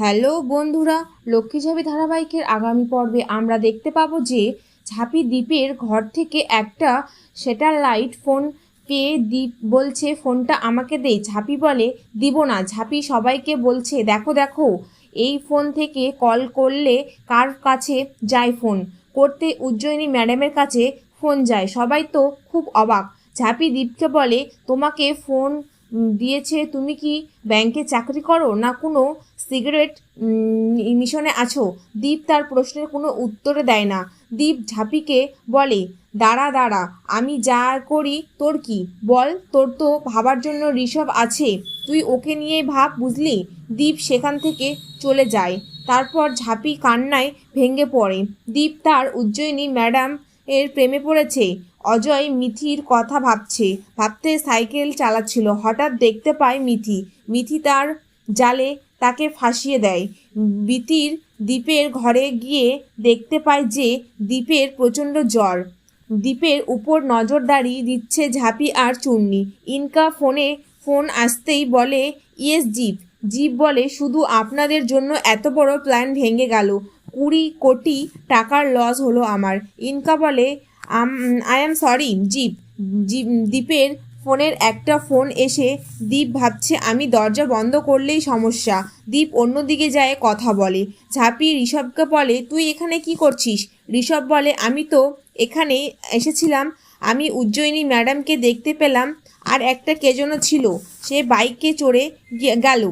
Hello বন্ধুরা, লক্ষ্মী ঝাঁপি ধারাবাহিকের আগামী পর্বে আমরা দেখতে পাবো যে ঝাঁপি দ্বীপের ঘর থেকে একটা স্যাটেলাইট ফোন পেয়ে দ্বীপ বলছে ফোনটা আমাকে দে। ঝাঁপি বলে দিব না। ঝাঁপি সবাইকে বলছে দেখো দেখো এই ফোন থেকে কল করলে কার কাছে যায় ফোন করতে, উজ্জয়িনী ম্যাডামের কাছে ফোন যায়। সবাই তো খুব অবাক। ঝাঁপি দ্বীপকে বলে তোমাকে ফোন দিয়েছে, তুমি কি ব্যাংকে চাকরি করো না কোনো সিগারেট মিশনে আছো? দীপ তার প্রশ্নের কোনো উত্তরে দেয় না। দীপ ঝাঁপিকে বলে দাঁড়া দাঁড়া, আমি যা করি তোর কি? বল, তোর তো ভাবার জন্য ঋষভ আছে, তুই ওকে নিয়ে ভাব, বুঝলি? দীপ সেখান থেকে চলে যায়। তারপর ঝাঁপি কান্নায় ভেঙে পড়ে। দীপ তার উজ্জয়িনী ম্যাডাম এর প্রেমে পড়েছে। অজয় মিথির কথা ভাবতে সাইকেল চালাচ্ছিল। হঠাৎ দেখতে পায় মিথি তার জালে তাকে ফাঁসিয়ে দেয়। দ্বীপের ঘরে গিয়ে দেখতে পায় যে দ্বীপের প্রচণ্ড জ্বর। দ্বীপের উপর নজরদারি দিচ্ছে ঝাঁপি আর চূর্ণী। ইনকা ফোন আসতেই বলে ইয়েস জিপ। জিপ বলে শুধু আপনাদের জন্য এত বড় প্ল্যান ভেঙে গেল, 20 কোটি টাকার লস হলো আমার। ইনকা বলে আই এম সরি জিপ। দ্বীপের ফোনের একটা ফোন এসে দীপ ভাবছে আমি দরজা বন্ধ করলেই সমস্যা। দীপ অন্যদিকে যায় কথা বলে। ঝাঁপি ঋষভকে বলে তুই এখানে কি করছিস? ঋষভ বলে আমি তো এখানে এসেছিলাম, আমি উজ্জয়িনী ম্যাডামকে দেখতে পেলাম আর একটা কে যেন ছিল, সে বাইকে চড়ে গেল।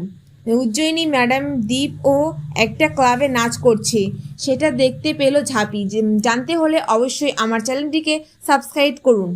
উজ্জয়িনী ম্যাডাম দীপ ও একটা ক্লাবে নাচ করছে, সেটা দেখতে পেল ঝাঁপি। জানতে হলে অবশ্যই আমার চ্যানেলটিকে সাবস্ক্রাইব করুন।